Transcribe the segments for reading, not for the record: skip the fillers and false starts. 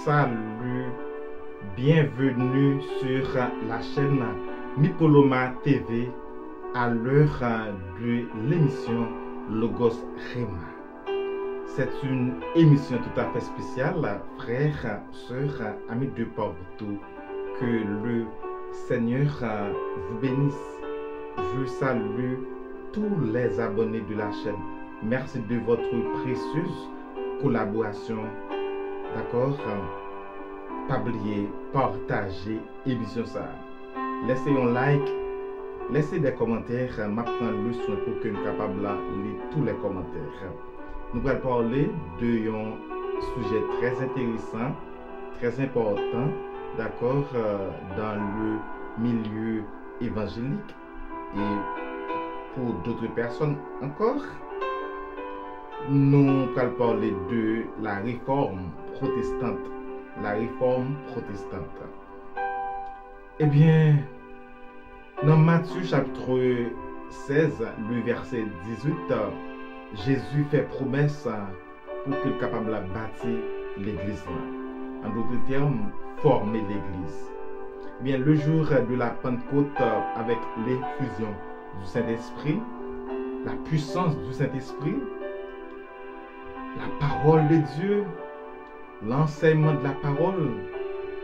salue, bienvenue sur la chaîne Mipoloma TV à l'heure de l'émission Logos Rema. C'est une émission tout à fait spéciale, frères, sœurs, amis de partout. Que le Seigneur vous bénisse. Je salue tous les abonnés de la chaîne. Merci de votre précieuse collaboration. D'accord? Pas oublier, partager émission ça. Laissez un like, laissez des commentaires. M'apprendre le soin pour que nous capable de lire tous les commentaires. Nous allons parler d'un sujet très intéressant, très important, d'accord, dans le milieu évangélique et pour d'autres personnes encore. Nous allons parler de la réforme protestante. La réforme protestante. Eh bien, dans Matthieu chapitre 16, le verset 18, Jésus fait promesse pour qu'il soit capable de bâtir l'église. En d'autres termes, former l'église. Eh bien, le jour de la Pentecôte, avec l'effusion du Saint-Esprit, la puissance du Saint-Esprit, la parole de Dieu, l'enseignement de la parole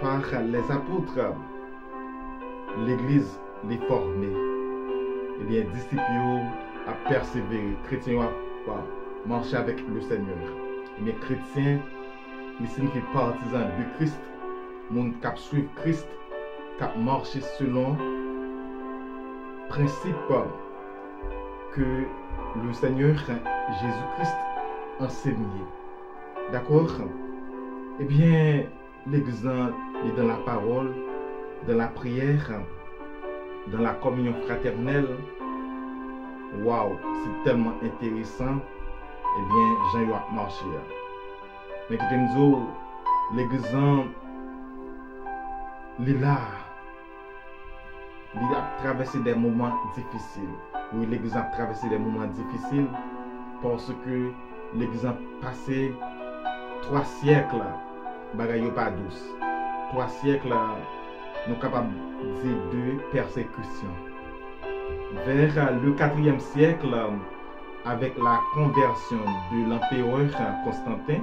par les apôtres, l'église les formée. Eh bien, disciples à persévérer, chrétiens à marcher avec le Seigneur. Eh bien, chrétiens, il signifie partisan de Christ, monde qui suivre Christ, qui marche selon principe que le Seigneur Jésus-Christ enseignait. D'accord? Eh bien, l'église est dans la parole, dans la prière, dans la communion fraternelle. Waouh, c'est tellement intéressant. Eh bien, j'ai marché. Mais qui t'aime dire, l'église est là. Il a traversé des moments difficiles. Oui, l'église a traversé des moments difficiles parce que l'église a passé 3 siècles, bagaille pas douce. 3 siècles, nous sommes capables de dire de persécution. Vers le 4e siècle, avec la conversion de l'empereur Constantin,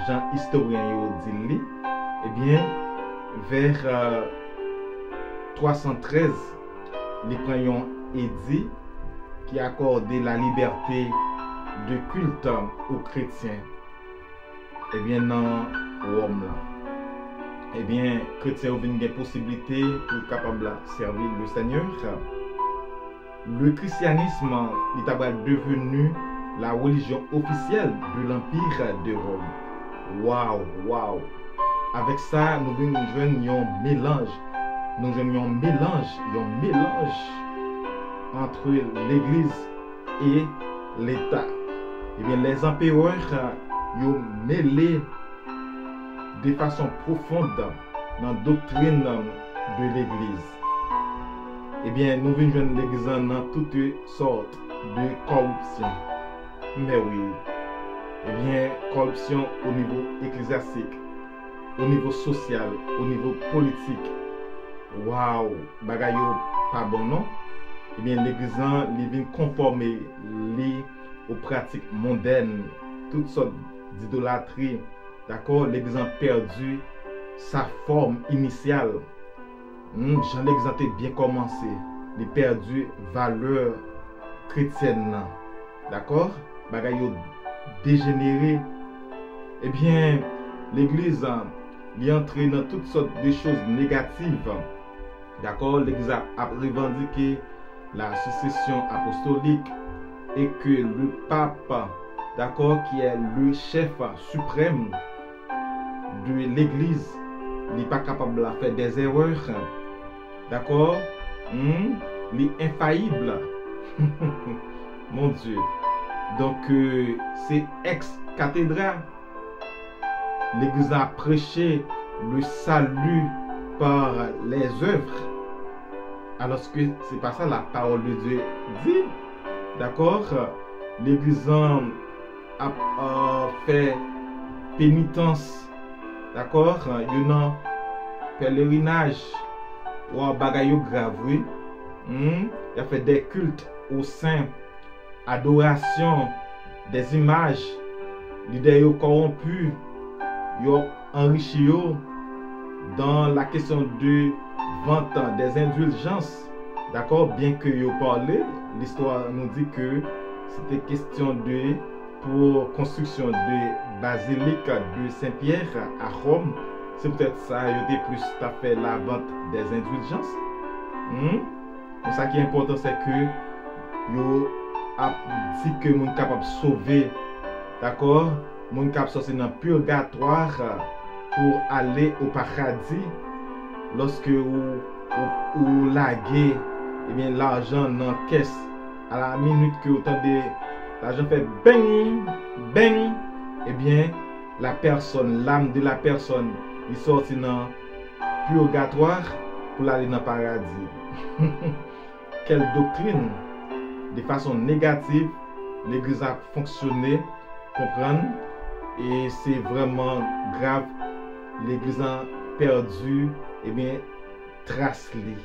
Jean historien dit, eh bien, vers 313, les prenions édit qui accordait la liberté de culte aux chrétiens. Eh bien, dans Rome, eh bien, chrétiens ont une possibilité pour capable de servir le Seigneur. Le christianisme est devenu la religion officielle de l'Empire de Rome. Waouh, waouh! Avec ça, nous venons un mélange. Nous venons un mélange entre l'Église et l'État. Eh bien, les empereurs ont mêlé de façon profonde dans la doctrine de l'Église. Eh bien, nous venons l'Église dans toutes sortes de corruption. Mais oui, eh bien, corruption au niveau ecclésiastique, au niveau social, au niveau politique. Waouh, bagaille pas bon non? Eh bien, l'Église vient conformer aux pratiques mondaines, toutes sortes d'idolâtrie. D'accord? L'Église a perdu sa forme initiale. Jean l'Église a bien commencé. Il a perdu valeur chrétienne. D'accord? Bagaille dégénéré. Eh bien, l'Église est entrée dans toutes sortes de choses négatives. D'accord? L'Église a revendiqué la succession apostolique et que le pape, d'accord, qui est le chef suprême de l'Église, n'est pas capable de faire des erreurs. D'accord? Il est infaillible. Mon Dieu. Donc, c'est ex-cathédrale. L'Église a prêché le salut par les œuvres. Alors que c'est pas ça la parole de Dieu dit. D'accord? L'Église a fait pénitence d'accord, yon nan pèlerinage ou bagay yo grave, oui. Il a fait des cultes au sein, adoration, des images, l'idée yo corrompu, yo enrichi yo dans la question de vente des indulgences, d'accord, bien que yo parlé, l'histoire nous dit que c'était question de pour construction de basilique de Saint-Pierre à Rome. C'est peut-être ça, il y a plus à fait la vente des indulgences. Mais ça qui est important, c'est que yo a dit que moun capable de sauver, d'accord, moun capable de sortir dans le purgatoire pour aller au paradis lorsque ou laguez l'argent dans la caisse à la minute que vous entendez l'argent fait bang bang, la personne, l'âme de la personne, il sortit dans le purgatoire pour aller dans le paradis. Quelle doctrine! De façon négative, l'église a fonctionné, comprendre, et c'est vraiment grave. L'église a perdu, trace les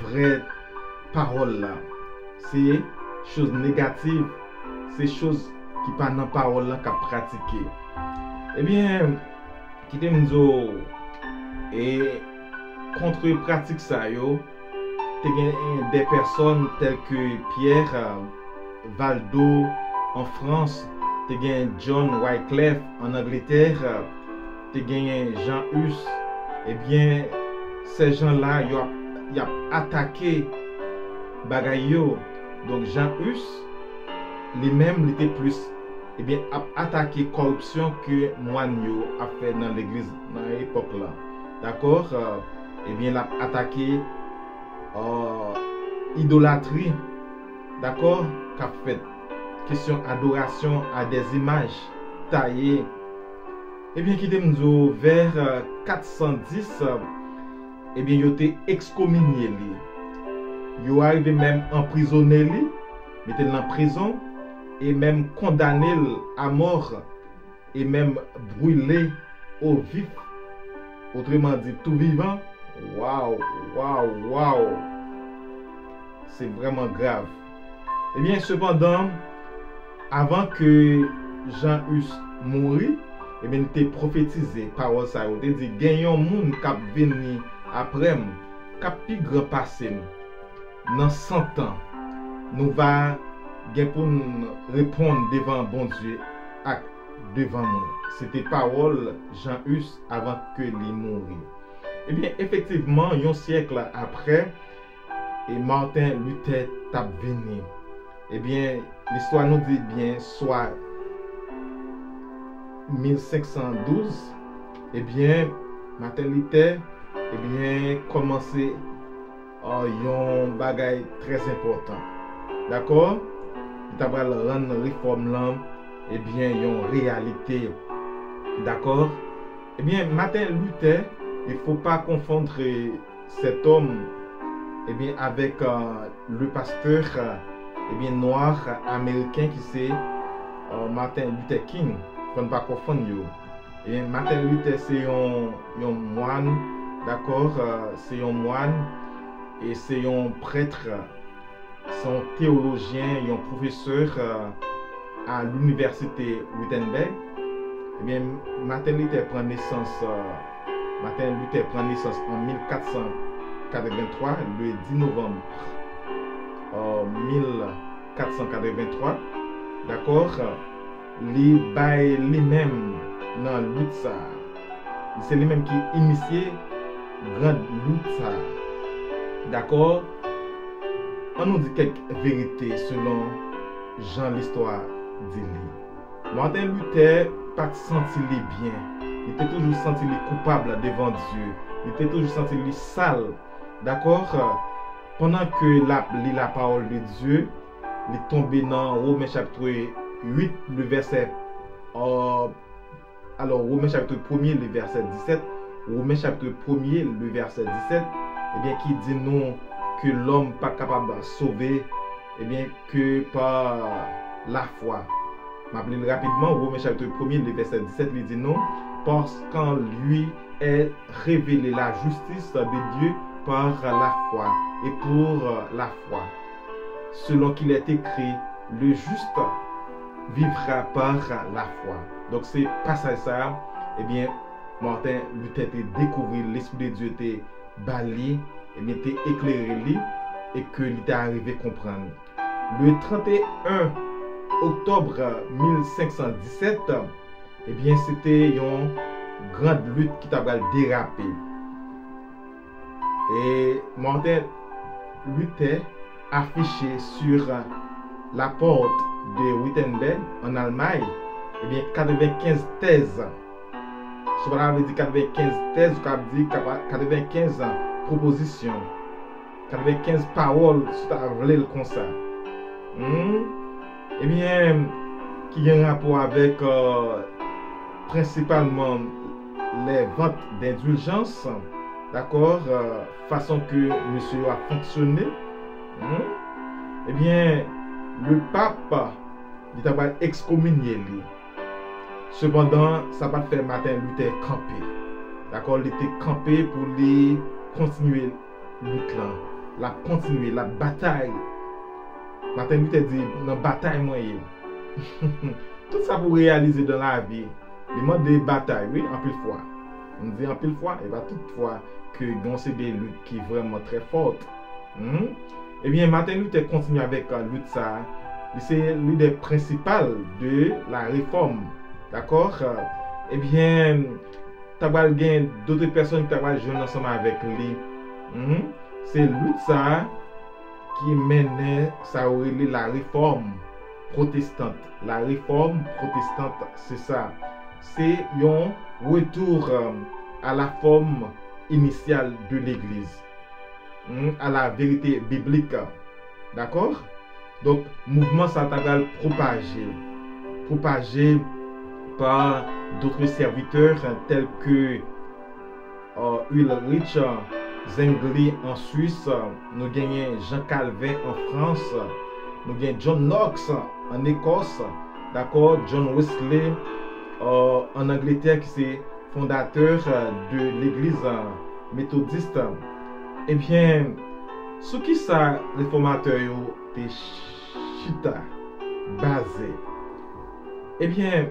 vraies paroles là. C'est choses négatives, c'est choses qui pas dans parole là qu'a pratiquer. Qui t'aime et contre pratique ça yo, des personnes telles que Pierre Valdo en France, John Wycliffe en Angleterre, Jean Hus. Ces gens-là, ils ont attaqué bagay yo. Donc Jean Hus, lui-même, il était plus attaqué corruption que moine yo a fait dans l'église dans l'époque là. D'accord? Il a attaqué idolâtrie, d'accord, qu'a fait question adoration à des images taillées. Qui nous vers 410, il a été excommunié. Il a arrivé même emprisonné, metté en prison et même condamné à mort et même brûlé au vif. Autrement dit, tout vivant. Waouh, waouh, waouh. C'est vraiment grave. Cependant, avant que Jean Hus mourit, il était prophétisé parole ça. Il dit gagnons moun k'ap vini après k'ap pi grand passé dans 100 ans. Nous va gen pour répondre devant bon Dieu ak devant nous. C'était parole Jean Hus avant que lui mourit. Effectivement, un siècle après, et Martin Luther t'a venu. L'histoire nous dit bien, soit 1512, Martin Luther, commencé un bagage très important. D'accord? Il t'a rendre réforme là, une réalité. D'accord? Martin Luther, il ne faut pas confondre cet homme avec le pasteur noir américain qui c'est Martin Luther King. Il ne faut pas confondre. Martin Luther c'est un moine, d'accord, c'est un moine et c'est un prêtre, c'est un théologien, un professeur à l'université Wittenberg. Martin Luther prend naissance en 1483, le 10 novembre 1483. D'accord? Lui-même dans lutte ça. C'est lui-même qui initié grande lutte ça. D'accord? On nous dit quelques vérités selon Jean l'histoire dit. Martin Luther pas senti les bien. Il était toujours senti les coupable devant Dieu. Il était toujours senti les sale. D'accord? Pendant que la parole de Dieu, il est tombé dans Romains chapitre 8, le verset. Alors, Romains chapitre 1er, le verset 17. Romains chapitre 1er, le verset 17. Qui dit non que l'homme pas capable de sauver, que par la foi. m'appelle rapidement, Romains chapitre 1er, le verset 17, il dit non, parce qu'en lui est révélée la justice de Dieu par la foi et pour la foi. Selon qu'il est écrit, le juste vivra par la foi. Donc c'est passage ça, eh bien, Martin Luther a découvert l'Esprit de Dieu était bali, eh bien, était éclairé lui, et que il était arrivé à comprendre. Le 31 octobre 1517, eh bien, c'était une grande lutte qui t'a dérapé. Et Martin Luther affiché sur la porte de Wittenberg en Allemagne, eh bien, 95 thèses. Si on avait dit 95 thèses, on a dit 95 propositions, 95 paroles, si on a comme ça. Eh bien, qui a un rapport avec principalement les ventes d'indulgence, d'accord, façon que monsieur a fonctionné. Eh bien, le pape, il a excommunié lui. Cependant, ça va faire Martin Luther camper. D'accord, il était campé pour lui continuer lutte là, la continuer la bataille. Martin Luther dit dans bataille moyenne. Tout ça pour réaliser dans la vie. Il demande des batailles, oui, en pile fois. On dit en pile fois, et bien toutefois que c'est des luttes qui sont vraiment très fortes. Eh bien, Martin Luther continue avec la lutte ça. C'est l'une des principales de la réforme. D'accord? Eh bien, tu as d'autres personnes qui ont joué ensemble avec lui. C'est lutte ça qui mène ça la réforme protestante. La réforme protestante, c'est ça. C'est un retour à la forme initiale de l'Église, à la vérité biblique. D'accord? Donc, mouvement ça t'a propagé par d'autres serviteurs tels que Ulrich Zwingli en Suisse, nous gagnons Jean Calvin en France, nous gagnons John Knox en Écosse, d'accord, John Wesley en Angleterre qui est fondateur de l'église méthodiste. Eh bien, ce qui ça réformateur des chita basé. Eh bien,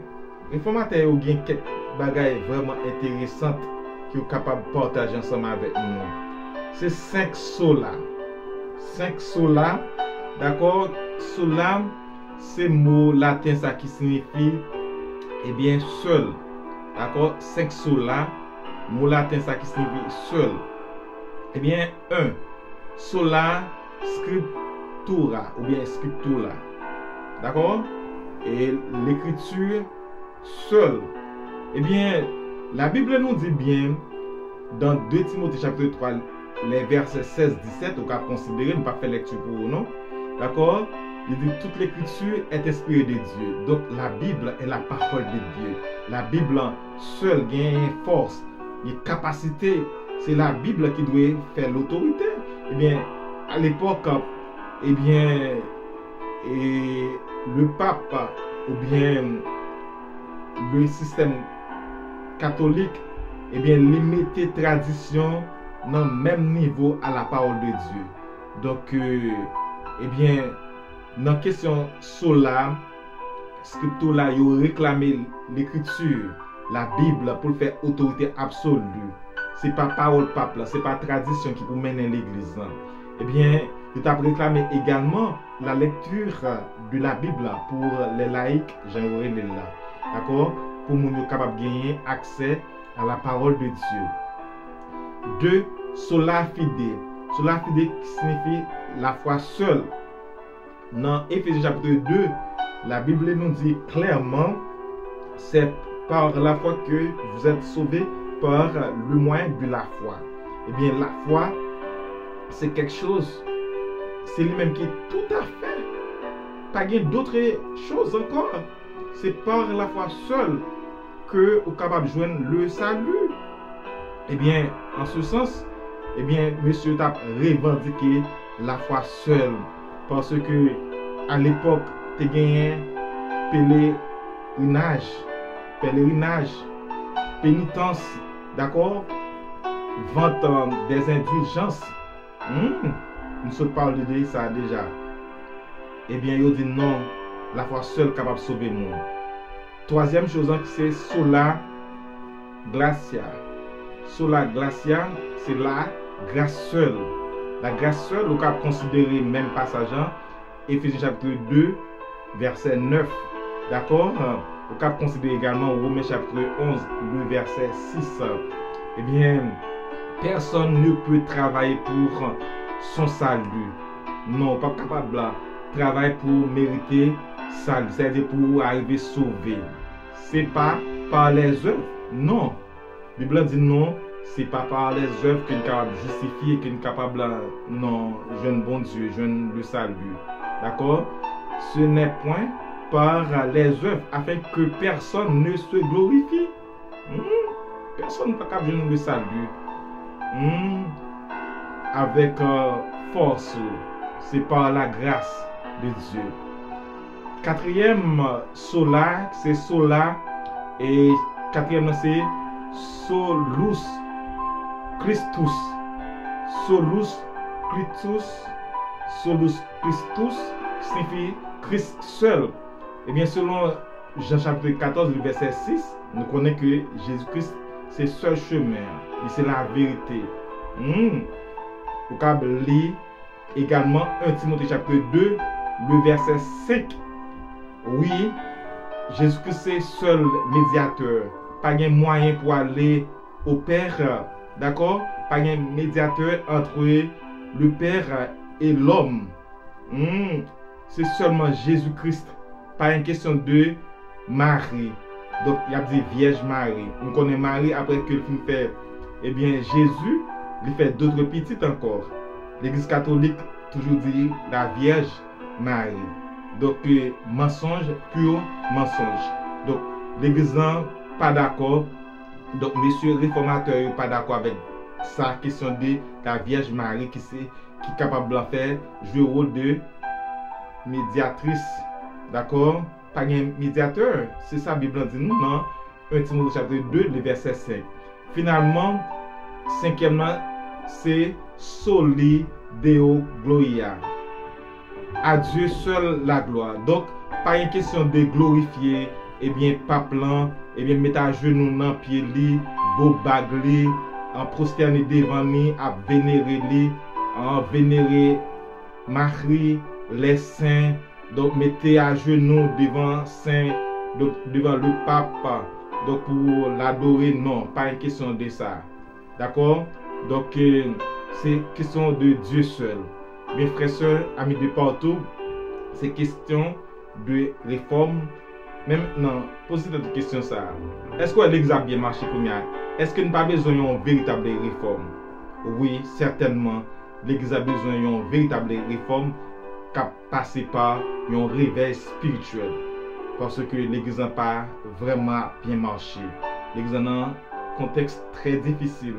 réformateur ont quelques bagailles vraiment intéressantes qui sont capables de partager ensemble avec nous. C'est 5 sola. 5 sola, d'accord? Sola, c'est mot latin ça qui signifie, eh bien, seul. D'accord? 5 sola, mot latin ça qui signifie seul. Eh bien, 1. Sola scriptura, ou bien scriptura. D'accord? Et l'écriture seule. Eh bien, la Bible nous dit bien, dans 2 Timothée chapitre 3, les versets 16-17, on va considérer, on va faire lecture pour vous, non? D'accord? Il dit toute l'écriture est inspirée de Dieu. Donc la Bible est la parole de Dieu. La Bible seule gagne force, une capacité. C'est la Bible qui doit faire l'autorité. Eh bien, à l'époque, eh bien, le pape ou bien le système catholique, eh bien, limiter tradition dans le même niveau à la parole de Dieu. Donc, eh bien, dans la question sola, scripture là, il a réclamé l'écriture, la Bible pour faire autorité absolue. Ce n'est pas parole pape, ce n'est pas tradition qui peut mener l'église. Eh bien, il a réclamé également la lecture de la Bible pour les laïcs, j'aimerais là. D'accord? Pour nous capables de gagner accès à la parole de Dieu. 2. Sola fide. Sola fide qui signifie la foi seule. Dans Éphésiens chapitre 2, la Bible nous dit clairement, c'est par la foi que vous êtes sauvés par le moyen de la foi. Eh bien, la foi, c'est quelque chose, c'est lui-même qui est tout à fait, pas d'autres choses encore. C'est par la foi seule que vous êtes capable de joindre le salut. Eh bien, en ce sens, eh bien, monsieur t'a revendiqué la foi seule. Parce que à l'époque, tu gagné pèlerinage, pénitence, d'accord? Vente des indulgences. Nous se parle de ça déjà. Eh bien, il dit non, la foi seule capable de sauver le monde. Troisième chose, c'est sola gratia. Sola gratia, c'est la grâce seule. La grâce seule, on peut considérer même passage, Éphésiens chapitre 2, verset 9. D'accord? On peut considérer également Romains chapitre 11, le verset 6. Eh bien, personne ne peut travailler pour son salut. Non, pas capable de travailler pour mériter salut, c'est-à-dire pour arriver sauvé. C'est pas par les œuvres. Non. La Bible dit non, c'est pas par les œuvres qu'on est capable de justifier, qu'on est capable de... Non, jeune bon Dieu, jeune le salut. D'accord? Ce n'est point par les œuvres afin que personne ne se glorifie. Personne n'est pas capable de le salut. Avec force. C'est par la grâce de Dieu. Quatrième sola, c'est sola. Et quatrième, c'est solus Christus. Solus Christus. Solus Christus signifie Christ seul. Et bien, selon Jean chapitre 14, le verset 6, nous connaissons que Jésus-Christ, c'est le seul chemin. Et c'est la vérité. Vous pouvez lire également 1 Timothée chapitre 2, le verset 5. Oui, Jésus-Christ c'est seul médiateur. Pas de moyen pour aller au Père. D'accord? Pas de médiateur entre le Père et l'homme. C'est seulement Jésus-Christ. Pas une question de Marie. Donc, il y a dit Vierge Marie. On connaît Marie après que le film fait. Eh bien, Jésus, il fait d'autres petites encore. L'Église catholique toujours dit la Vierge Marie. Donc, mensonge, pur mensonge. Donc, l'Église n'est pas d'accord. Donc, messieurs réformateurs n'est pas d'accord avec sa question de la Vierge Marie qui est capable de faire jouer le rôle de médiatrice. D'accord? Pas un médiateur. C'est ça la Bible dit nous dans 1 Timothée chapitre 2, le verset 5. Finalement, cinquièmement, c'est Soli Deo Gloria. À Dieu seul la gloire. Donc, pas une question de glorifier, eh bien, pas plan, eh bien, mettre à genoux dans pied li, beau bagli, en prosterner devant lui, à vénérer lui, en vénérer Marie, les saints. Donc, mettez à genoux devant saint, donc devant le pape. Donc, pour l'adorer, non, pas une question de ça. D'accord? Donc, c'est question de Dieu seul. Mes frères et sœurs, amis de partout, c'est question de réforme. Mais maintenant, posez cette question ça. Est-ce que l'Église a bien marché pour moi? Est-ce que nous n'avons pas besoin d'une véritable réforme? Oui, certainement. L'Église a besoin d'une véritable réforme qui passe par un réveil spirituel. Parce que l'Église n'a pas vraiment bien marché. L'Église a un contexte très difficile.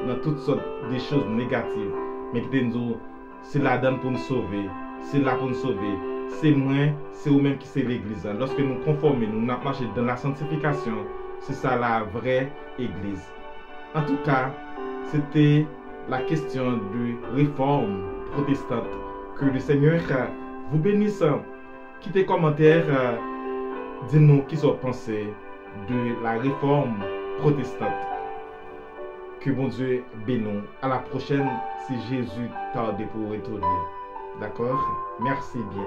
Dans toutes sortes de choses négatives. Mais qui nous c'est la donne pour nous sauver. C'est là pour nous sauver. C'est moi, c'est vous-même qui c'est l'Église. Lorsque nous conformons, nous marchons dans la sanctification, c'est ça la vraie Église. En tout cas, c'était la question de réforme protestante. Que le Seigneur vous bénisse. Quittez commentaires, dites-nous qui sont pensés de la réforme protestante. Que bon Dieu bénisse. À la prochaine si Jésus tarde pour retourner. D'accord? Merci bien.